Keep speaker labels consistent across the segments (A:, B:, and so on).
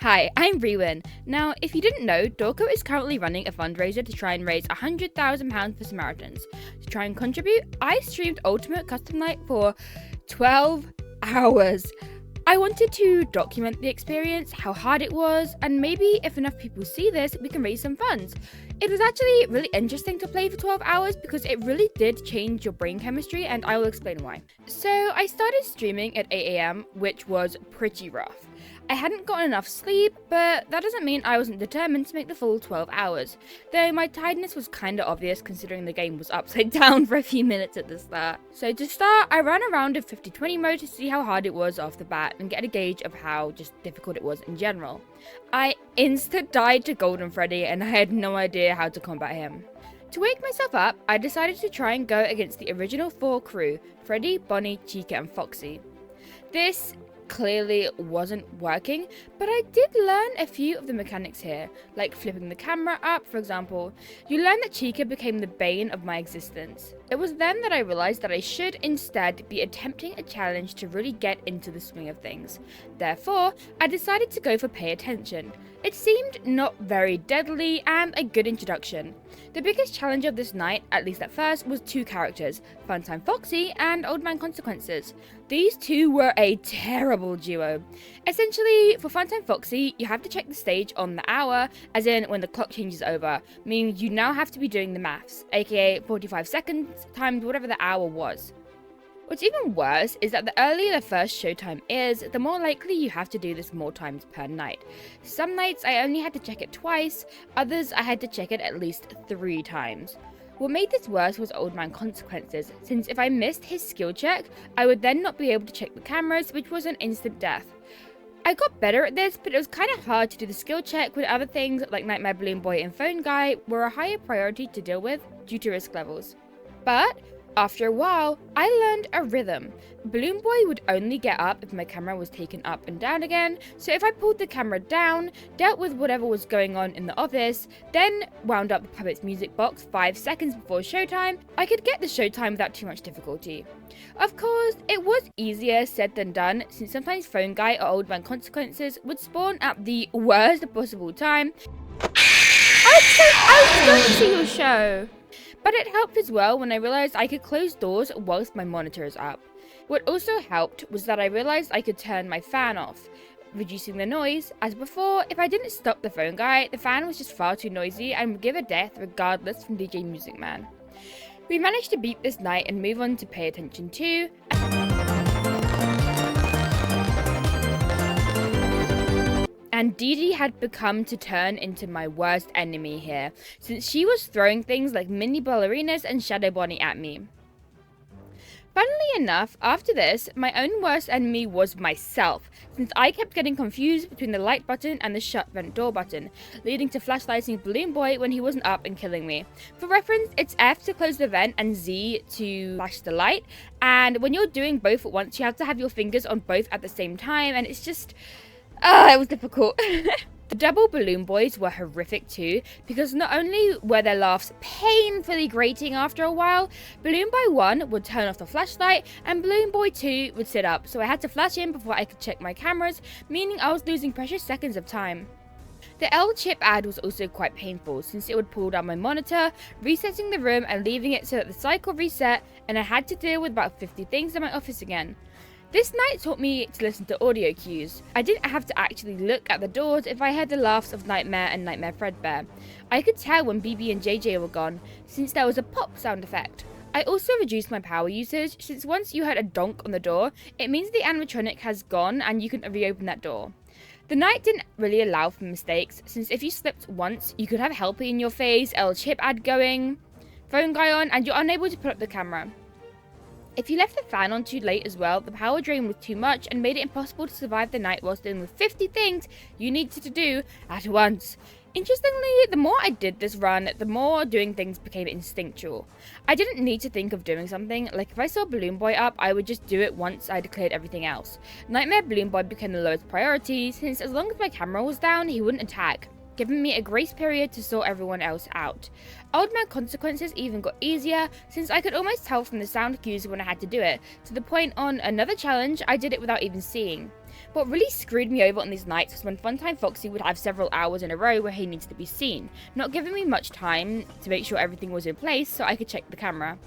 A: Hi, I'm Reewyn. Now, if you didn't know, Dorco is currently running a fundraiser to try and raise £100,000 for Samaritans. To try and contribute, I streamed Ultimate Custom Night for 12 hours. I wanted to document the experience, how hard it was, and maybe if enough people see this, we can raise some funds. It was actually really interesting to play for 12 hours because it really did change your brain chemistry, and I will explain why. So I started streaming at 8 AM, which was pretty rough. I hadn't gotten enough sleep, but that doesn't mean I wasn't determined to make the full 12 hours, though my tiredness was kinda obvious considering the game was upside down for a few minutes at the start. So to start, I ran around in 50-20 mode to see how hard it was off the bat and get a gauge of how just difficult it was in general. I insta-died to Golden Freddy and I had no idea how to combat him. To wake myself up, I decided to try and go against the original 4 crew, Freddy, Bonnie, Chica and Foxy. This clearly wasn't working, but I did learn a few of the mechanics here, like flipping the camera up, for example. You learn that Chica became the bane of my existence. It was then that I realized that I should instead be attempting a challenge to really get into the swing of things. Therefore, I decided to go for Pay Attention. It seemed not very deadly and a good introduction. The biggest challenge of this night, at least at first, was 2 characters, Funtime Foxy and Old Man Consequences. These two were a terrible duo. Essentially, for Funtime Foxy, you have to check the stage on the hour, as in when the clock changes over, meaning you now have to be doing the maths, aka 45 seconds times whatever the hour was. What's even worse is that the earlier the first showtime is, the more likely you have to do this more times per night. Some nights I only had to check it twice, others I had to check it at least 3 times. What made this worse was Old Man Consequences, since if I missed his skill check, I would then not be able to check the cameras, which was an instant death. I got better at this, but it was kind of hard to do the skill check when other things like Nightmare Balloon Boy and Phone Guy were a higher priority to deal with due to risk levels. But after a while, I learned a rhythm. Balloon Boy would only get up if my camera was taken up and down again, so if I pulled the camera down, dealt with whatever was going on in the office, then wound up the puppet's music box 5 seconds before showtime, I could get the showtime without too much difficulty. Of course, it was easier said than done, since sometimes Phone Guy or Old Man Consequences would spawn at the worst possible time. I was going to see your show! But it helped as well when I realised I could close doors whilst my monitor is up. What also helped was that I realised I could turn my fan off, reducing the noise, as before, if I didn't stop the Phone Guy, the fan was just far too noisy and would give a death regardless from DJ Music Man. We managed to beat this night and move on to Pay Attention 2. And Dee Dee had become to turn into my worst enemy here, since she was throwing things like mini ballerinas and Shadow Bonnie at me. Funnily enough, after this, my own worst enemy was myself, since I kept getting confused between the light button and the shut vent door button, leading to flashlighting Balloon Boy when he wasn't up and killing me. For reference, it's F to close the vent and Z to flash the light, and when you're doing both at once, you have to have your fingers on both at the same time, and it's just it was difficult. The double Balloon Boys were horrific too, because not only were their laughs painfully grating after a while, Balloon Boy 1 would turn off the flashlight and Balloon Boy 2 would sit up, so I had to flash in before I could check my cameras, meaning I was losing precious seconds of time. The L-chip ad was also quite painful, since it would pull down my monitor, resetting the room and leaving it so that the cycle reset, and I had to deal with about 50 things in my office again. This night taught me to listen to audio cues. I didn't have to actually look at the doors if I heard the laughs of Nightmare and Nightmare Fredbear. I could tell when BB and JJ were gone, since there was a pop sound effect. I also reduced my power usage, since once you heard a donk on the door, it means the animatronic has gone and you can reopen that door. The night didn't really allow for mistakes, since if you slipped once, you could have Helpy in your face, L-chip ad going, Phone Guy on, and you're unable to put up the camera. If you left the fan on too late as well, the power drain was too much and made it impossible to survive the night whilst dealing with 50 things you needed to do at once. Interestingly, the more I did this run, the more doing things became instinctual. I didn't need to think of doing something, like if I saw Balloon Boy up, I would just do it once I declared everything else. Nightmare Balloon Boy became the lowest priority, since as long as my camera was down, he wouldn't attack, giving me a grace period to sort everyone else out. Old Man Consequences even got easier, since I could almost tell from the sound cues when I had to do it, to the point on another challenge I did it without even seeing. What really screwed me over on these nights was when Funtime Foxy would have several hours in a row where he needs to be seen, not giving me much time to make sure everything was in place so I could check the camera.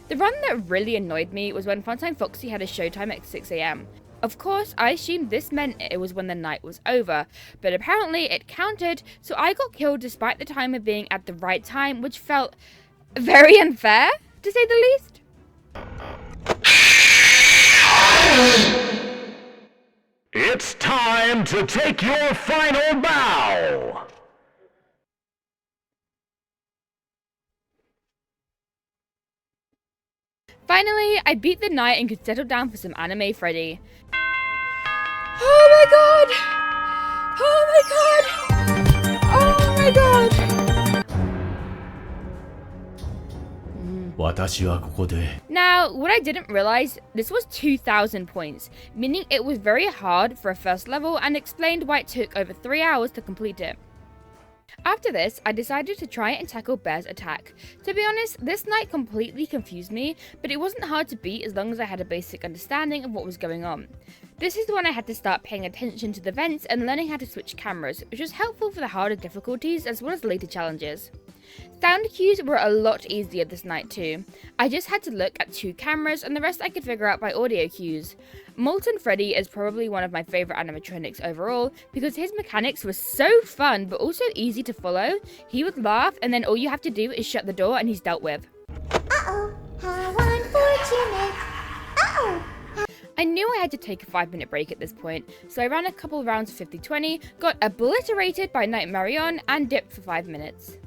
A: The run that really annoyed me was when Funtime Foxy had a showtime at 6 AM. Of course, I assumed this meant it was when the night was over, but apparently it counted, so I got killed despite the timer being at the right time, which felt very unfair, to say the least.
B: It's time to take your final bow!
A: Finally, I beat the night and could settle down for some Anime Freddy. Oh my god! Oh my god! Oh my god! Now, what I didn't realize, this was 2,000 points, meaning it was very hard for a first level and explained why it took over 3 hours to complete it. After this, I decided to try and tackle Bear's attack. To be honest, this night completely confused me, but it wasn't hard to beat as long as I had a basic understanding of what was going on. This is when I had to start paying attention to the vents and learning how to switch cameras, which was helpful for the harder difficulties as well as later challenges. Sound cues were a lot easier this night too. I just had to look at 2 cameras and the rest I could figure out by audio cues. Molten Freddy is probably one of my favourite animatronics overall because his mechanics were so fun but also easy to follow. He would laugh and then all you have to do is shut the door and he's dealt with.
C: Uh-oh, how unfortunate. Uh-oh.
A: I knew I had to take a 5-minute break at this point, so I ran a couple of rounds of 50-20, got obliterated by Night Marion and dipped for 5 minutes.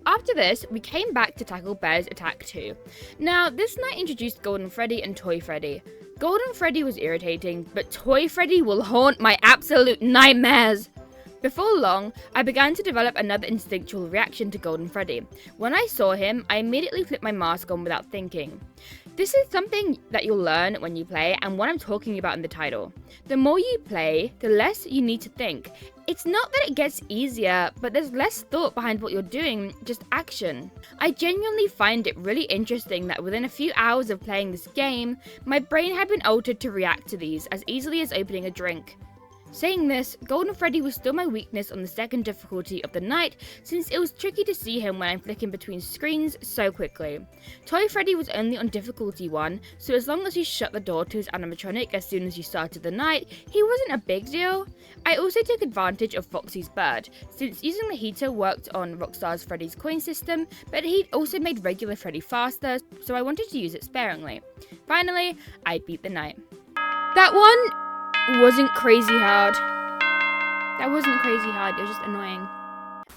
A: After this, we came back to tackle Bear's attack 2. Now, this night introduced Golden Freddy and Toy Freddy. Golden Freddy was irritating, but Toy Freddy will haunt my absolute nightmares! Before long, I began to develop another instinctual reaction to Golden Freddy. When I saw him, I immediately flipped my mask on without thinking. This is something that you'll learn when you play and what I'm talking about in the title. The more you play, the less you need to think. It's not that it gets easier, but there's less thought behind what you're doing, just action. I genuinely find it really interesting that within a few hours of playing this game, my brain had been altered to react to these as easily as opening a drink. Saying this, Golden Freddy was still my weakness on the second difficulty of the night since it was tricky to see him when I'm flicking between screens so quickly. Toy Freddy was only on difficulty 1, so as long as you shut the door to his animatronic as soon as you started the night, he wasn't a big deal. I also took advantage of Foxy's bird, since using the heater worked on Rockstar's Freddy's coin system, but he'd also made regular Freddy faster, so I wanted to use it sparingly. Finally, I beat the night. That one wasn't crazy hard. It was just annoying.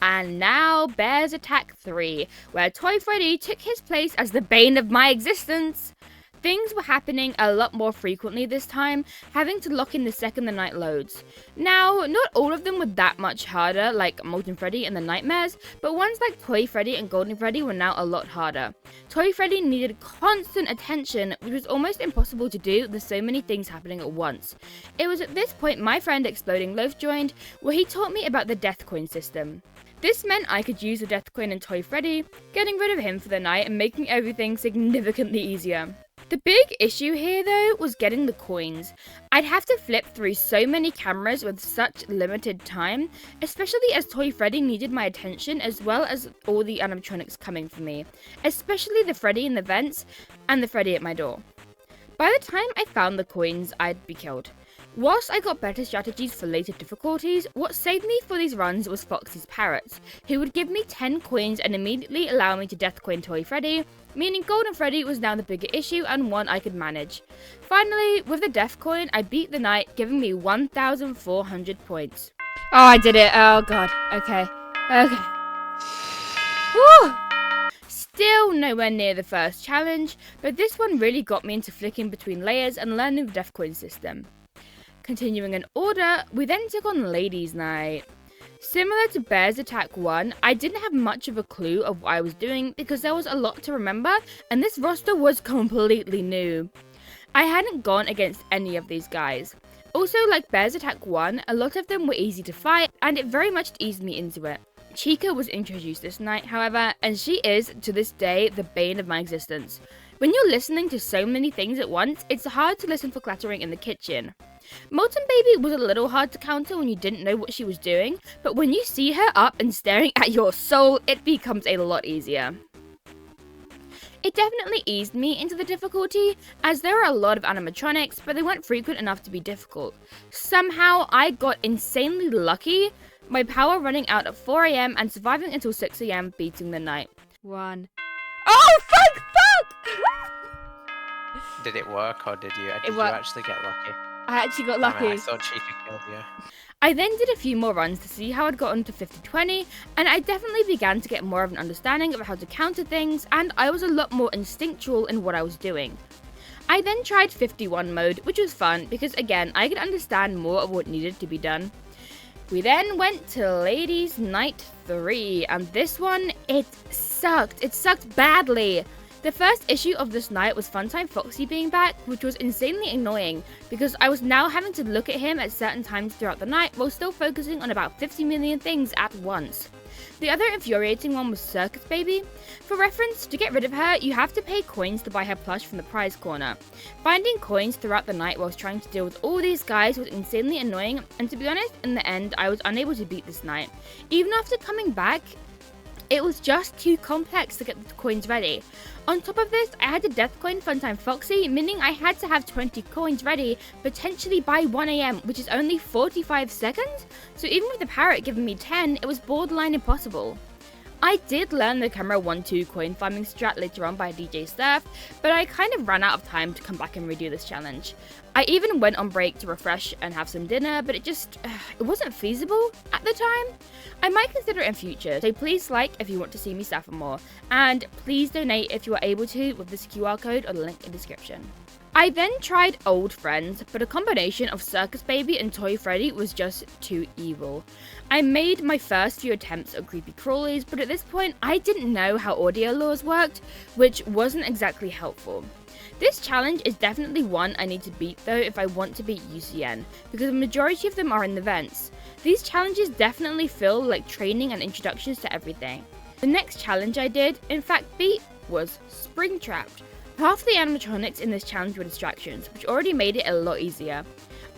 A: And now Bear's Attack 3, where Toy Freddy took his place as the bane of my existence. Things were happening a lot more frequently this time, having to lock in the second the night loads. Now, not all of them were that much harder, like Molten Freddy and the Nightmares, but ones like Toy Freddy and Golden Freddy were now a lot harder. Toy Freddy needed constant attention, which was almost impossible to do with so many things happening at once. It was at this point my friend Exploding Loaf joined, where he taught me about the death coin system. This meant I could use the death coin in Toy Freddy, getting rid of him for the night and making everything significantly easier. The big issue here though was getting the coins. I'd have to flip through so many cameras with such limited time, especially as Toy Freddy needed my attention as well as all the animatronics coming for me, especially the Freddy in the vents and the Freddy at my door. By the time I found the coins, I'd be killed. Whilst I got better strategies for later difficulties, what saved me for these runs was Foxy's parrots, who would give me 10 coins and immediately allow me to death coin Toy Freddy, meaning Golden Freddy was now the bigger issue and one I could manage. Finally, with the death coin, I beat the night, giving me 1,400 points. Oh, I did it. Oh god. Okay. Woo! Still nowhere near the first challenge, but this one really got me into flicking between layers and learning the death coin system. Continuing in order, we then took on Ladies' Night. Similar to Bear's Attack 1, I didn't have much of a clue of what I was doing because there was a lot to remember and this roster was completely new. I hadn't gone against any of these guys. Also, like Bear's Attack 1, a lot of them were easy to fight and it very much eased me into it. Chica was introduced this night, however, and she is, to this day, the bane of my existence. When you're listening to so many things at once, it's hard to listen for clattering in the kitchen. Molten Baby was a little hard to counter when you didn't know what she was doing, but when you see her up and staring at your soul, it becomes a lot easier. It definitely eased me into the difficulty, as there are a lot of animatronics, but they weren't frequent enough to be difficult. Somehow, I got insanely lucky, my power running out at 4 AM and surviving until 6 AM, beating the night. Oh, fuck!
D: Did it work, or did you actually get lucky?
A: I actually got
D: Damn
A: lucky.
D: it, I thought she could kill you.
A: I then did a few more runs to see how I'd gotten to 50-20, and I definitely began to get more of an understanding of how to counter things, and I was a lot more instinctual in what I was doing. I then tried 51 mode, which was fun because again, I could understand more of what needed to be done. We then went to Ladies Night 3, and this one, it sucked. It sucked badly. The first issue of this night was Funtime Foxy being back, which was insanely annoying because I was now having to look at him at certain times throughout the night while still focusing on about 50 million things at once. The other infuriating one was Circus Baby. For reference, to get rid of her, you have to pay coins to buy her plush from the prize corner. Finding coins throughout the night whilst trying to deal with all these guys was insanely annoying, and to be honest, in the end, I was unable to beat this night. Even after coming back, it was just too complex to get the coins ready. On top of this, I had to death coin Funtime Foxy, meaning I had to have 20 coins ready, potentially by 1 AM, which is only 45 seconds? So even with the parrot giving me 10, it was borderline impossible. I did learn the camera 1-2 coin farming strat later on by DJ Surf, but I kind of ran out of time to come back and redo this challenge. I even went on break to refresh and have some dinner, but it wasn't feasible at the time. I might consider it in future, so please like if you want to see me suffer more, and please donate if you are able to with this QR code or the link in the description. I then tried Old Friends, but a combination of Circus Baby and Toy Freddy was just too evil. I made my first few attempts at creepy crawlies, but at this point I didn't know how audio laws worked, which wasn't exactly helpful. This challenge is definitely one I need to beat though if I want to beat UCN, because the majority of them are in the vents. These challenges definitely feel like training and introductions to everything. The next challenge I did, in fact beat, was Spring Trapped. Half the animatronics in this challenge were distractions, which already made it a lot easier.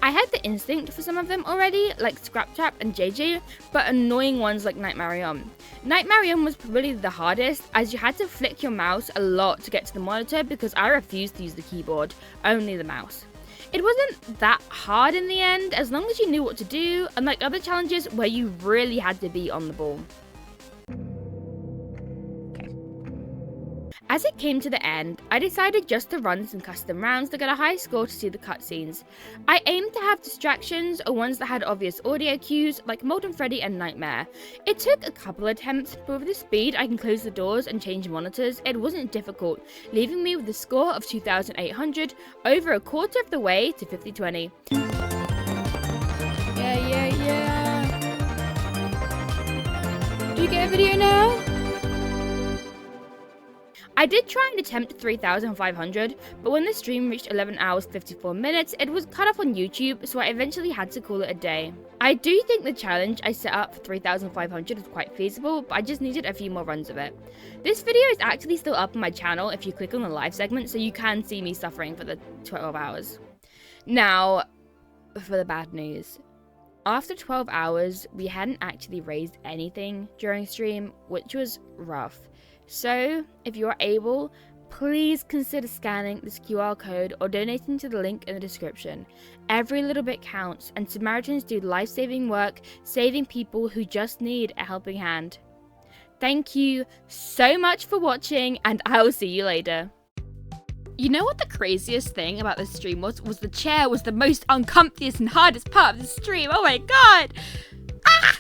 A: I had the instinct for some of them already, like Scrap Trap and JJ, but annoying ones like Night Marion. Night Marion was probably the hardest, as you had to flick your mouse a lot to get to the monitor because I refused to use the keyboard, only the mouse. It wasn't that hard in the end, as long as you knew what to do, unlike other challenges where you really had to be on the ball. As it came to the end, I decided just to run some custom rounds to get a high score to see the cutscenes. I aimed to have distractions or ones that had obvious audio cues like Molten Freddy and Nightmare. It took a couple attempts, but with the speed I can close the doors and change monitors, it wasn't difficult, leaving me with a score of 2,800, over a quarter of the way to 50-20. Yeah. Do you get a video now? I did try and attempt 3,500, but when the stream reached 11 hours 54 minutes, it was cut off on YouTube, so I eventually had to call it a day. I do think the challenge I set up for 3,500 was quite feasible, but I just needed a few more runs of it. This video is actually still up on my channel if you click on the live segment, so you can see me suffering for the 12 hours. Now, for the bad news. After 12 hours, we hadn't actually raised anything during stream, which was rough. So, if you are able, please consider scanning this QR code or donating to the link in the description. Every little bit counts, and Samaritans do life-saving work, saving people who just need a helping hand. Thank you so much for watching, and I'll see you later. You know what the craziest thing about this stream was? The chair was the most uncomfiest and hardest part of the stream. Oh my god! Ah!